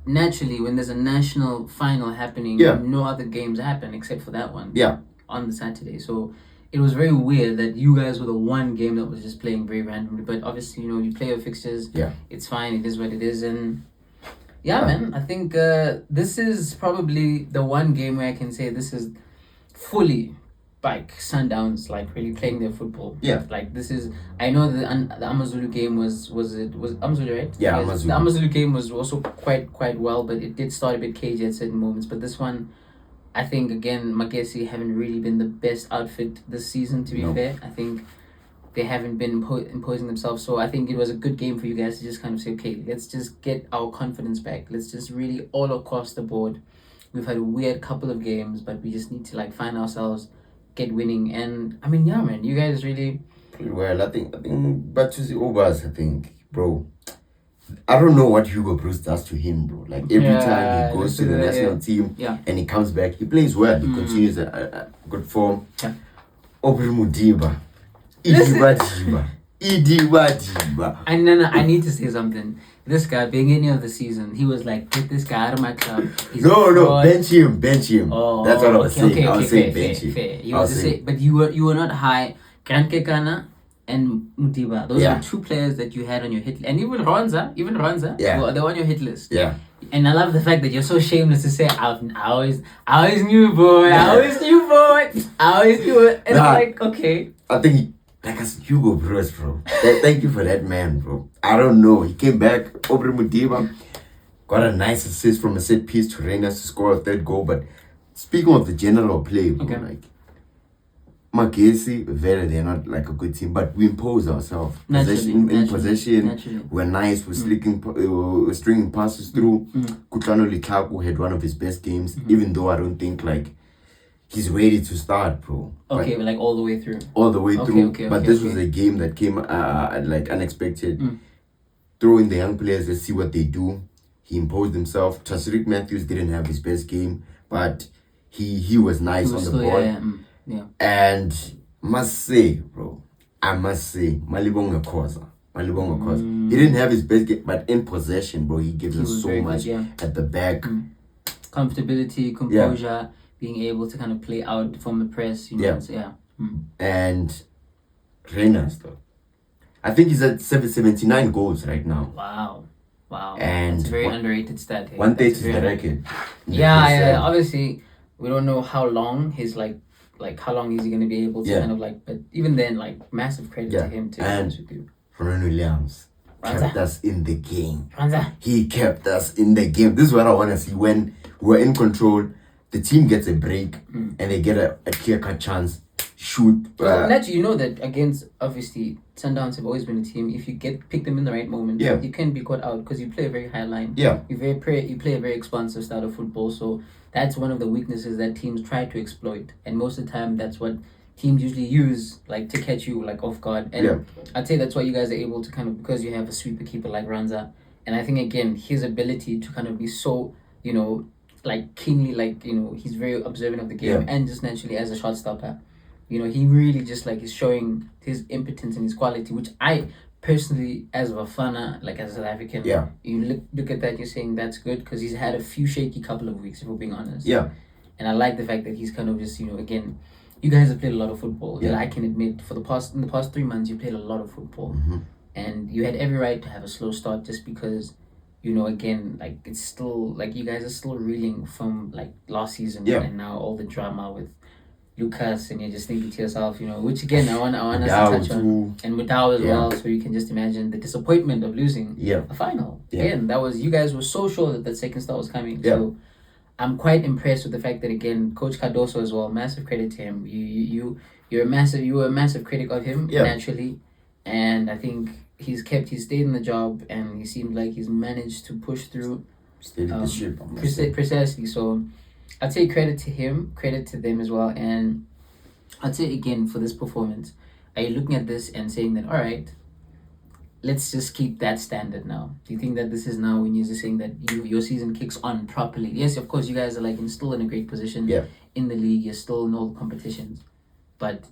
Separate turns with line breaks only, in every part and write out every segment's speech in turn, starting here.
naturally, when there's a national final happening, no other games happen except for that one. On the Saturday, so it was very weird that you guys were the one game that was just playing very randomly. But obviously, you play your fixtures. It's fine. It is what it is, and man, I think this is probably the one game where I can say this is fully like Sundowns, like really playing their football. Like this is. I know the Amazulu game was Amazulu, right?
Yeah,
Amazulu. The Amazulu game was also quite well, but it did start a bit cagey at certain moments. But this one, I think, again, Magesi haven't really been the best outfit this season, to be fair. I think they haven't been imposing themselves. So I think it was a good game for you guys to just kind of say, okay, let's just get our confidence back. Let's just really all across the board. We've had a weird couple of games, but we just need to like find ourselves, get winning. And I mean, man, you guys really...
Well, I think but to the overs, I think, bro, I don't know what Hugo Bruce does to him, bro. Like every time he goes to the national team and he comes back, he plays well. He continues a good form. Obri Mudiba. Idiba.
I need to say something. This guy, beginning of the season, he was like, get this guy out of my club.
No, bench him. Oh, that's what I was saying. I was saying bench him.
Fair. But you were not high. Grand Kekana and Mutiba. Those are two players that you had on your hit list. And even Ronza, they're on your hit list. And I love the fact that you're so shameless to say, I always knew, boy. I always knew it. And I'm like, okay.
I think like as Hugo Bruce, bro. Thank you for that, man, bro. I don't know. He came back, Obri Mudiba, got a nice assist from a set piece to Reyners to score a third goal. But speaking of the general play, bro, like Magesi, they're not like a good team, but we impose ourselves. In possession, we're nice, we're stringing passes through. Kutlano Likaku had one of his best games, even though I don't think like he's ready to start, bro.
Okay, but like all the way through.
But this was a game that came like unexpected. Throw in the young players, let's see what they do. He imposed himself. Tasirik Matthews didn't have his best game, but he was nice on the ball. And must say, bro, Malibonga Kosa. He didn't have his best game, but in possession, bro, he gives us so much at the back.
Comfortability, composure, being able to kind of play out from the press,
And Reyners, though. I think he's at 79 goals right now.
Wow.
And
it's a very underrated stat.
130 is the record.
Yeah. Obviously, we don't know how long his like how long is he going to be able to kind of like, but even then, like, massive credit to him too.
And Ron Williams kept us in the game. He kept us in the game. This is what I want to see. When we're in control, the team gets a break and they get a clear-cut chance. Shoot.
Naturally, you know that against, obviously, Sundowns have always been a team. If you pick them in the right moment, you can be caught out because you play a very high line. You play a very expansive style of football. So that's one of the weaknesses that teams try to exploit. And most of the time, that's what teams usually use, like, to catch you, like, off guard. And I'd say that's why you guys are able to kind of, because you have a sweeper keeper like Ranza. And I think, again, his ability to kind of be so, like, keenly, like, he's very observant of the game and just naturally as a shot stopper. He really just like is showing his impotence and his quality, which I personally, as a bafana, like as a South African, you look at that, you're saying that's good because he's had a few shaky couple of weeks, if we're being honest. And I like the fact that he's kind of just, again, you guys have played a lot of football. I can admit, in the past 3 months, you played a lot of football, and you had every right to have a slow start just because, again, like it's still like you guys are still reeling from like last season and now all the drama with Lucas, and you're just thinking to yourself, which again I want us to touch on, and Motaung as well, so you can just imagine the disappointment of losing a final. Again, that was, you guys were so sure that the second star was coming. So I'm quite impressed with the fact that, again, Coach Cardoso as well, massive credit to him. You were a massive critic of him naturally, and I think he stayed in the job, and he seemed like he's managed to push through.
Stayed in the ship.
Precisely. So I'd say credit to him, credit to them as well. And I'd say, again, for this performance, are you looking at this and saying that, all right, let's just keep that standard now? Do you think that this is now when you're just saying that your season kicks on properly? Yes, of course, you guys are like still in a great position in the league. You're still in all the competitions. But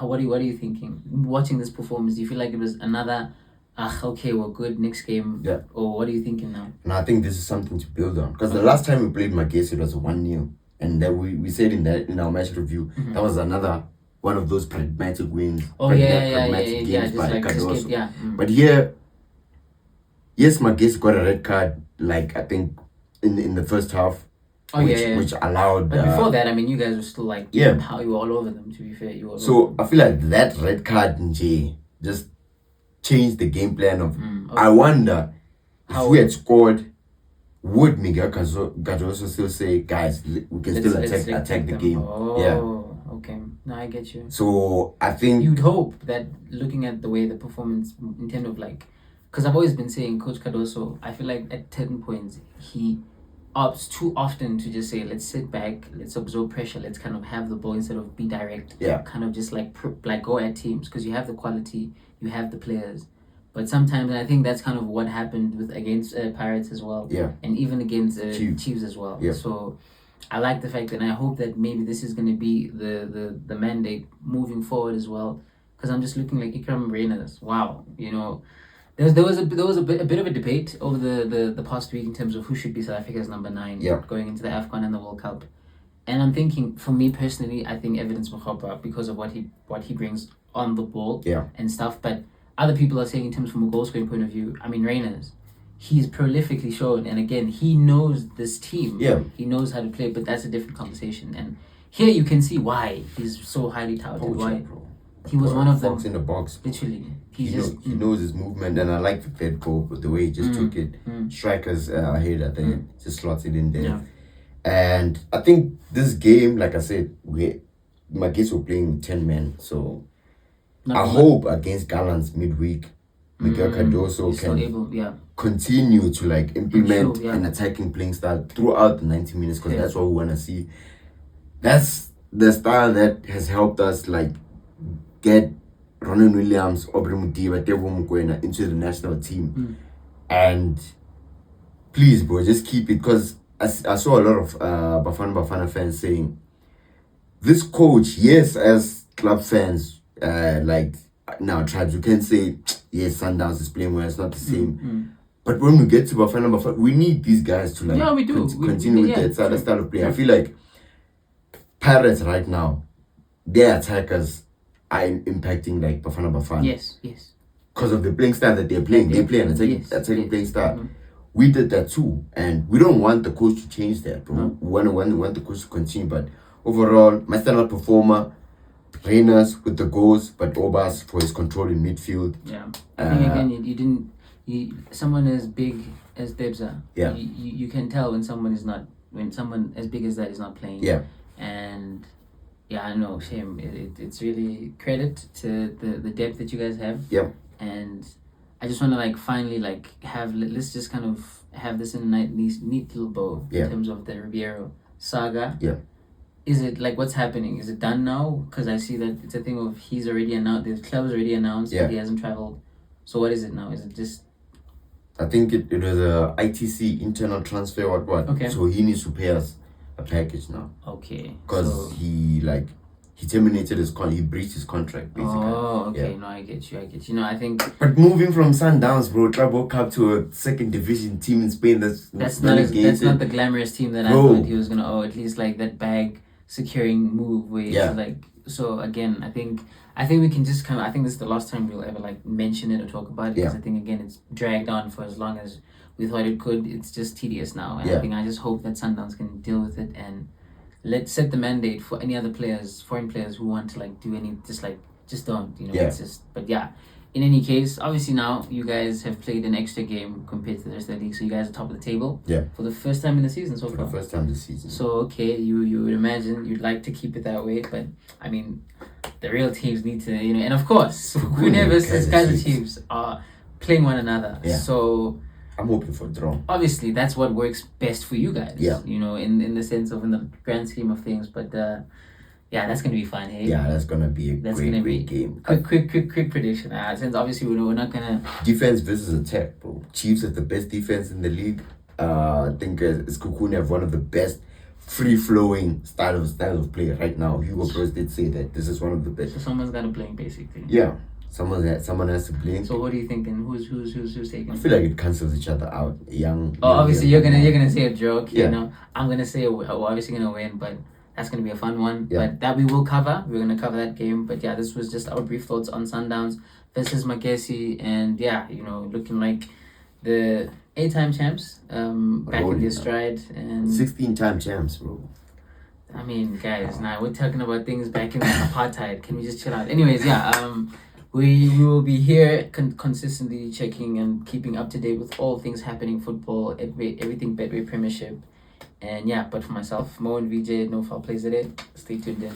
what are you thinking? Watching this performance, do you feel like it was another Okay, well, good. Next game.
Yeah.
Or what are you thinking now?
And I think this is something to build on. Because the last time we played Magesi, it was a 1-0. And then we said in our match review, that was another one of those pragmatic wins.
Pragmatic
games by Cardoso.
Yeah.
But here, yes, Magesi got a red card, like I think in the first half. Which allowed.
But before that, I mean, you guys were still like, how you were all over them. To be fair, you were.
So I feel like that red card in J just changed the game plan of. I wonder if we had scored, would Miguel Cardoso still say, guys, we can still attack the game?
Okay. No, I get you.
So I think
you'd hope that looking at the way the performance in terms of like, because I've always been saying Coach Cardoso, I feel like at certain points he opts too often to just say, let's sit back, let's absorb pressure, let's kind of have the ball instead of be direct. Kind of just like go at teams, because you have the quality, you have the players. But sometimes, and I think that's kind of what happened against Pirates as well. And even against Chiefs as well. So I like the fact that, and I hope that maybe this is going to be the mandate moving forward as well. Because I'm just looking like Ikram Reyners. Wow, you know. There was a bit of a debate over the past week in terms of who should be South Africa's number 9 going into the AFCON and the World Cup. And I'm thinking, for me personally, I think Evidence Mokhopa, because of what he brings on the ball and stuff. But other people are saying in terms from a goal scoring point of view, I mean, Reyners, he's prolifically shown, and again, he knows this team. He knows how to play, but that's a different conversation. And here you can see why he's so highly touted. Why? He was one of them.
In the box.
Literally.
He knows his movement, and I like the third goal, but the way he just took it. Strikers ahead, I think, just slots it in there. And I think this game, like I said, Magesi were playing 10 men, so I hope against Gallants midweek, Miguel Cardoso can continue to like implement an attacking playing style throughout the 90 minutes, because that's what we want to see. That's the style that has helped us like get Ronan Williams, Aubrey Mudiba, Mokwena into the national team. And please, bro, just keep it, because I saw a lot of Bafana fans saying, this coach, yes, as club fans, like now tribes, you can say, yes, Sundowns is playing well, it's not the same. But when we get to Bafana, we need these guys to like continue with that style of play. I feel like Pirates right now, their attackers are impacting like Bafana.
Yes.
Because of the playing style that they're playing. They play an attacking playing style. We did that too. And we don't want the coach to change that, bro. We want the coach to continue. But overall, my standout performer, Reyners with the goals, but Obas for his control in midfield.
I think again, someone as big as Debza, you can tell when someone as big as that is not playing. And I know, shame. It's really credit to the depth that you guys have. And I just want to like finally like let's just kind of have this in a neat little bow in terms of the Ribeiro saga. Is it like, what's happening? Is it done now? Because I see that it's a thing of he's already announced, the club's already announced that he hasn't traveled. So what is it now? Is it just...
I think it was a ITC, internal transfer, what.
Okay.
So he needs to pay us a package now.
Okay.
Because he terminated he breached his contract, basically.
Oh, okay. No, I get you. No, I think...
But moving from Sundowns, bro, Club Cup to a second division team in Spain, that's not
the glamorous team that I thought he was going to, at least like that bag securing move where it's like... So again, I think we can just kind of... I think this is the last time we'll ever like mention it or talk about it, because I think, again, it's dragged on for as long as we thought it could. It's just tedious now. And I just hope that Sundowns can deal with it and let's set the mandate for any other players, foreign players who want to like do any, just don't, it's just, but in any case, obviously now you guys have played an extra game compared to the rest of the league, so you guys are top of the table for the first time in the season so far.
For the first time this season.
So okay, you would imagine you'd like to keep it that way, but I mean, the real teams need to, and of course, Khanye versus Kaizer Chiefs are playing one another. So
I'm hoping for a draw.
Obviously, that's what works best for you guys. In the sense of, in the grand scheme of things. But that's gonna be fun. Hey?
Yeah, that's gonna be a great game.
Quick prediction. Since obviously we're not gonna
defense versus attack, bro. Chiefs have the best defense in the league. I think Khanye have one of the best free-flowing style of play right now. Hugo Bros did say that this is one of the best.
So someone's got to play, basically.
Yeah. Someone has to blink.
So what do you think then? Who's taking?
I feel like it cancels each other out.
Obviously you're gonna say a joke. You know, I'm gonna say we're obviously gonna win, but that's gonna be a fun one. Yeah. But that we will cover. We're gonna cover that game. But yeah, this was just our brief thoughts on Sundowns versus Magesi, and yeah, you know, looking like the 8-time champs. Back in their stride and
16-time champs, bro.
I mean, guys, now we're talking about things back in apartheid. Can we just chill out? Anyways, yeah. We will be here consistently checking and keeping up to date with all things happening football, everything Betway Premiership. And yeah, but for myself, Mo and VJ, no foul plays at it. Stay tuned in.